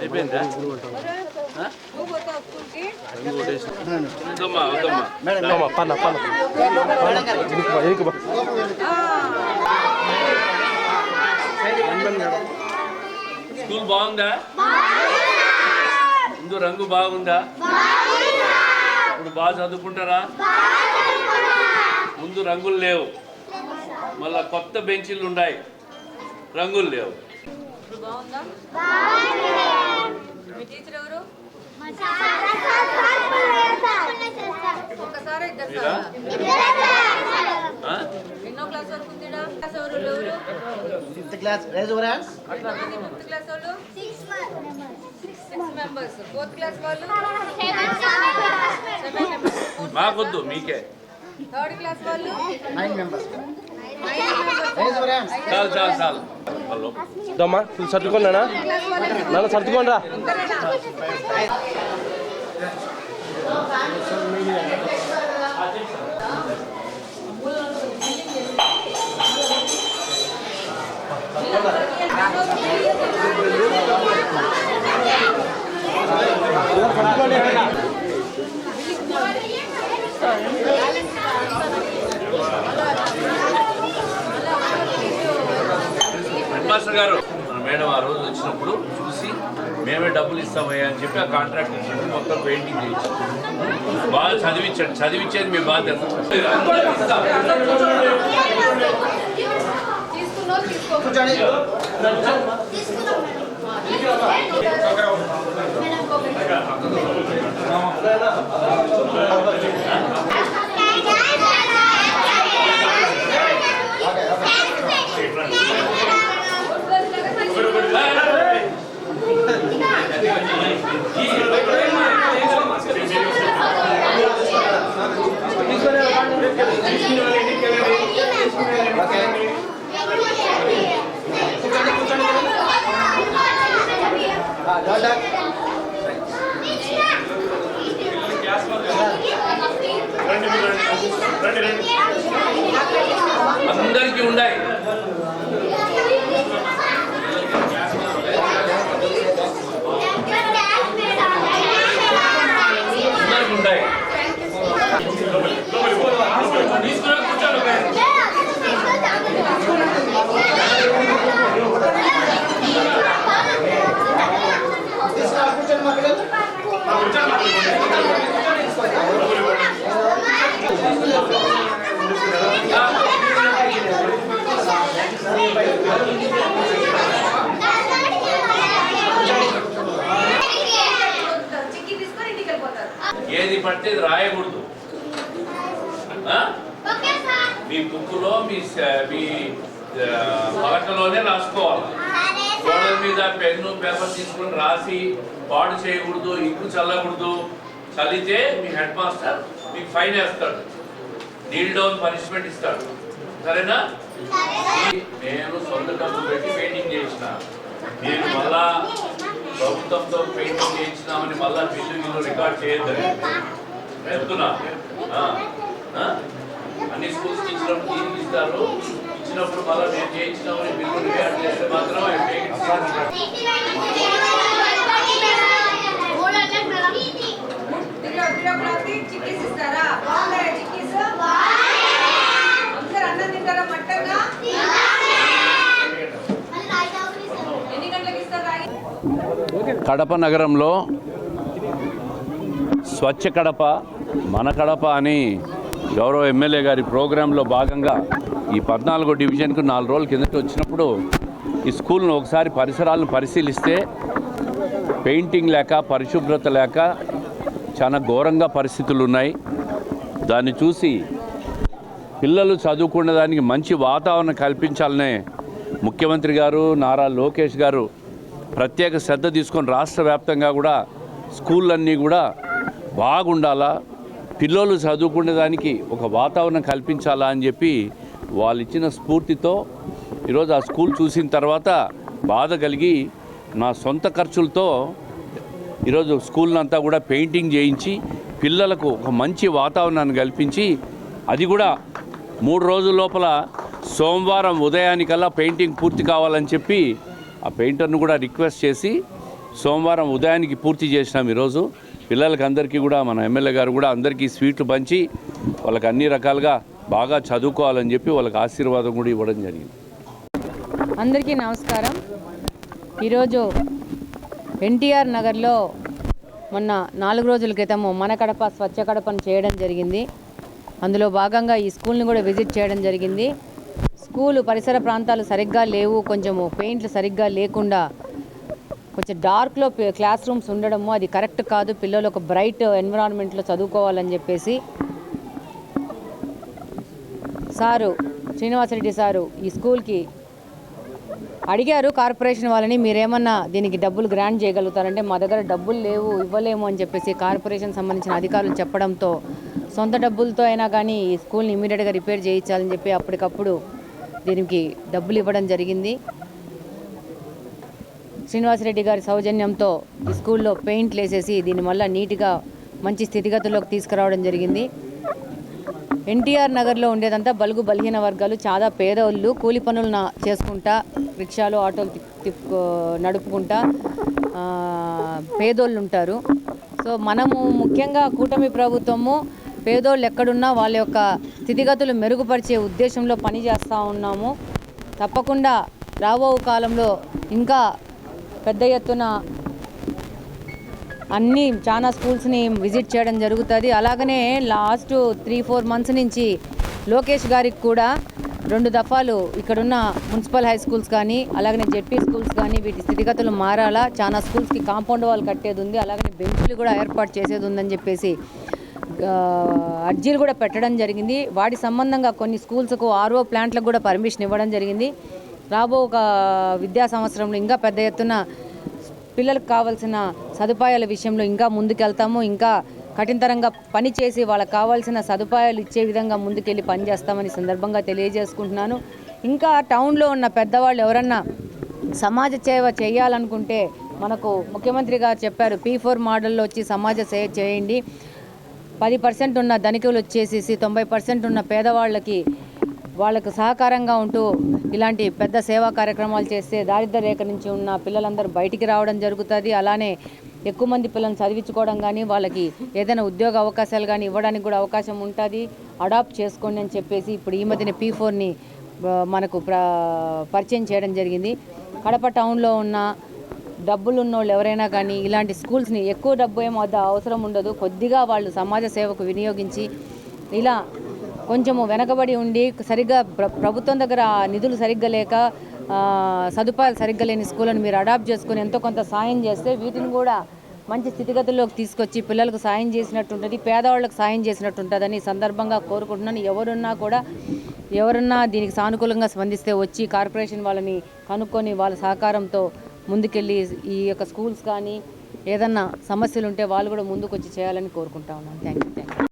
అయిపోయిందా? స్కూల్ బాగుందా? ముందు రంగు బాగుందా? ఇప్పుడు బాగా చదువుకుంటారా? ముందు రంగులు లేవు, మళ్ళా కొత్త బెంచీలు ఉన్నాయి, రంగులు లేవు. ఎన్నో క్లాస్ వరకు ఉందిడా? క్లాస్ ఎవరు? 5th class. Rise your hands. 5th class వాళ్ళు 6 మెంబర్స్. 4th క్లాస్ వాళ్ళు 7 మెంబర్స్. మాకొద్దు, మీకే. 3rd క్లాస్ వాళ్ళు 9 members. 9 members. Rise your hands. చాలు చాలు చాలు. దమ్మా సర్దుకోండి నాన్న సర్దుకోండి రా. హెడ్మాస్టర్ గారు, మన మేడం ఆ రోజు వచ్చినప్పుడు చూసి మేమే డబ్బులు ఇస్తామయ్యా అని చెప్పి ఆ కాంట్రాక్ట్ ఇచ్చినప్పుడు మొత్తం పెయింటింగ్ చేయించి బాగా చదివించండి. చదివించేది మీ బాధ్యత. అందరికీ ఉన్నాయి. అందరికీ ఉన్నాయి. తీసుకురా, కూర్చోండి. ఏది పడితే రాయకూడదు. మీ బుక్కులో మీ పలకలోనే రాసుకోవాలి. గోడల మీద పెన్ను పేపర్ తీసుకుని రాసి పాడు చేయకూడదు, ఇంకు చల్లకూడదు. చల్లితే మీ హెడ్ మాస్టర్ మీకు ఫైన్ వేస్తాడు, నీల్ డౌన్ పనిష్మెంట్ ఇస్తాడు. సరేనా? నేను సొంత డబ్బు పెట్టి పెయింటింగ్ చేసిన, నేను మళ్ళా ప్రభుత్వంతో పెయింటింగ్ చేయించినామని మళ్ళా బిల్లు రికార్డ్ చేయొద్దని చెప్తున్నా. అన్ని స్కూల్స్కి ఇచ్చినప్పుడు దీనికి ఇస్తారు, ఇచ్చినప్పుడు మళ్ళీ నేను చేయించినామని బిల్లు రికార్డ్ చేస్తే మాత్రం కడప నగరంలో స్వచ్ఛ కడప మన కడప అని గౌరవ ఎమ్మెల్యే గారి ప్రోగ్రాంలో భాగంగా ఈ 14వ డివిజన్కు 4 రోజుల కిందట వచ్చినప్పుడు ఈ స్కూల్ను ఒకసారి పరిసరాలను పరిశీలిస్తే పెయింటింగ్ లేక పరిశుభ్రత లేక చాలా ఘోరంగా పరిస్థితులు ఉన్నాయి. దాన్ని చూసి పిల్లలు చదువుకునే దానికి మంచి వాతావరణం కల్పించాలనే ముఖ్యమంత్రి గారు నారా లోకేష్ గారు ప్రత్యేక శ్రద్ధ తీసుకొని రాష్ట్ర వ్యాప్తంగా కూడా స్కూళ్ళన్నీ కూడా బాగుండాలా, పిల్లలు చదువుకునే దానికి ఒక వాతావరణం కల్పించాలా అని చెప్పి వాళ్ళు ఇచ్చిన స్ఫూర్తితో ఈరోజు ఆ స్కూల్ చూసిన తర్వాత బాధ కలిగి నా సొంత ఖర్చులతో ఈరోజు స్కూల్ని అంతా కూడా పెయింటింగ్ చేయించి పిల్లలకు ఒక మంచి వాతావరణాన్ని కల్పించి, అది కూడా 3 రోజుల లోపల సోమవారం ఉదయానికల్లా పెయింటింగ్ పూర్తి కావాలని చెప్పి ఆ పెయింటర్ను కూడా రిక్వెస్ట్ చేసి సోమవారం ఉదయానికి పూర్తి చేసినాం. ఈరోజు పిల్లలకి అందరికీ కూడా మన ఎమ్మెల్యే గారు కూడా అందరికీ స్వీట్లు పంచి వాళ్ళకి అన్ని రకాలుగా బాగా చదువుకోవాలని చెప్పి వాళ్ళకి ఆశీర్వాదం కూడా ఇవ్వడం జరిగింది. అందరికీ నమస్కారం. ఈరోజు ఎన్టీఆర్ నగర్లో మొన్న 4 రోజుల క్రితము మన కడప స్వచ్ఛ కడపను చేయడం జరిగింది. అందులో భాగంగా ఈ స్కూల్ని కూడా విజిట్ చేయడం జరిగింది. స్కూలు పరిసర ప్రాంతాలు సరిగ్గా లేవు, కొంచెము పెయింట్లు సరిగ్గా లేకుండా కొంచెం డార్క్లో క్లాస్ రూమ్స్ ఉండడము అది కరెక్ట్ కాదు. పిల్లలు ఒక బ్రైట్ ఎన్విరాన్మెంట్లో చదువుకోవాలని చెప్పేసి సారు శ్రీనివాసరెడ్డి సారు ఈ స్కూల్కి అడిగారు కార్పొరేషన్ వాళ్ళని, మీరేమన్నా దీనికి డబ్బులు గ్రాంట్ చేయగలుగుతారంటే మా దగ్గర డబ్బులు లేవు, ఇవ్వలేము అని చెప్పేసి కార్పొరేషన్ సంబంధించిన అధికారులు చెప్పడంతో సొంత డబ్బులతో అయినా కానీ ఈ స్కూల్ని ఇమీడియట్గా రిపేర్ చేయించాలని చెప్పి అప్పటికప్పుడు దీనికి డబ్బులు ఇవ్వడం జరిగింది. శ్రీనివాసరెడ్డి గారి సౌజన్యంతో ఈ స్కూల్లో పెయింట్లు వేసేసి దీని వల్ల నీట్గా మంచి స్థితిగతుల్లోకి తీసుకురావడం జరిగింది. ఎన్టీఆర్ నగర్లో ఉండేదంతా బలుగు బలహీన వర్గాలు, చాలా పేదోళ్ళు, కూలి పనులు చేసుకుంటా రిక్షాలు ఆటోలు నడుపుకుంటా పేదోళ్ళు ఉంటారు. సో మనము ముఖ్యంగా కూటమి ప్రభుత్వము పేదోళ్ళు ఎక్కడున్నా వాళ్ళ యొక్క స్థితిగతులు మెరుగుపరిచే ఉద్దేశంలో పనిచేస్తూ ఉన్నాము. తప్పకుండా రాబో కాలంలో ఇంకా పెద్ద ఎత్తున అన్నీ చాలా స్కూల్స్ని విజిట్ చేయడం జరుగుతుంది. అలాగనే లాస్ట్ 3-4 మంత్స్ నుంచి లోకేష్ గారికి కూడా 2 దఫాలు ఇక్కడున్న మున్సిపల్ హై స్కూల్స్ కానీ అలాగనే జెడ్పీ స్కూల్స్ కానీ వీటి స్థితిగతులు మారాలా, చాలా స్కూల్స్కి కాంపౌండ్ వాల్ కట్టేది ఉంది, అలాగనే బెంచ్లు కూడా ఏర్పాటు చేసేది ఉందని చెప్పేసి అర్జీలు కూడా పెట్టడం జరిగింది. వాటి సంబంధంగా కొన్ని స్కూల్స్కు ఆర్ఓ ప్లాంట్లకు కూడా పర్మిషన్ ఇవ్వడం జరిగింది. రాబో ఒక విద్యా సంవత్సరంలో ఇంకా పెద్ద ఎత్తున పిల్లలకు కావాల్సిన సదుపాయాల విషయంలో ఇంకా ముందుకెళ్తాము. ఇంకా కఠినతరంగా పనిచేసి వాళ్ళకి కావాల్సిన సదుపాయాలు ఇచ్చే విధంగా ముందుకెళ్ళి పనిచేస్తామని సందర్భంగా తెలియజేసుకుంటున్నాను. ఇంకా టౌన్లో ఉన్న పెద్దవాళ్ళు ఎవరన్నా సమాజ సేవ చేయాలనుకుంటే మనకు ముఖ్యమంత్రి గారు చెప్పారు, P4 మోడల్లో వచ్చి సమాజ సేవ చేయండి. 10% ఉన్న ధనికులు వచ్చేసి 90% ఉన్న పేదవాళ్ళకి వాళ్ళకు సహకారంగా ఉంటూ ఇలాంటి పెద్ద సేవా కార్యక్రమాలు చేస్తే దారిద్ర్య రేఖ నుంచి ఉన్న పిల్లలందరూ బయటికి రావడం జరుగుతుంది. అలానే ఎక్కువ మంది పిల్లల్ని చదివించుకోవడం కానీ వాళ్ళకి ఏదైనా ఉద్యోగ అవకాశాలు కానీ ఇవ్వడానికి కూడా అవకాశం ఉంటుంది. అడాప్ట్ చేసుకోండి అని చెప్పేసి ఇప్పుడు ఈ మధ్యన P4ని మనకు పరిచయం చేయడం జరిగింది. కడప టౌన్లో ఉన్న డబ్బులు ఉన్నోళ్ళు ఎవరైనా కానీ ఇలాంటి స్కూల్స్ని ఎక్కువ డబ్బు ఏమో అవసరం ఉండదు, కొద్దిగా వాళ్ళు సమాజ సేవకు వినియోగించి ఇలా కొంచెము వెనకబడి ఉండి సరిగ్గా ప్రభుత్వం దగ్గర నిధులు సరిగ్గా లేక సదుపాయాలు సరిగ్గా లేని స్కూళ్ళను మీరు అడాప్ట్ చేసుకొని ఎంతో కొంత సాయం చేస్తే వీటిని కూడా మంచి స్థితిగతుల్లోకి తీసుకొచ్చి పిల్లలకు సాయం చేసినట్టు ఉంటుంది, పేదవాళ్ళకు సాయం చేసినట్టు ఉంటుందని సందర్భంగా కోరుకుంటున్నాను. ఎవరున్నా దీనికి సానుకూలంగా స్పందిస్తే వచ్చి కార్పొరేషన్ వాళ్ళని కనుక్కొని వాళ్ళ సహకారంతో ముందుకెళ్ళి ఈ యొక్క స్కూల్స్ కానీ ఏదన్నా సమస్యలు ఉంటే వాళ్ళు కూడా ముందుకు వచ్చి చేయాలని కోరుకుంటా ఉన్నాను. Thank you.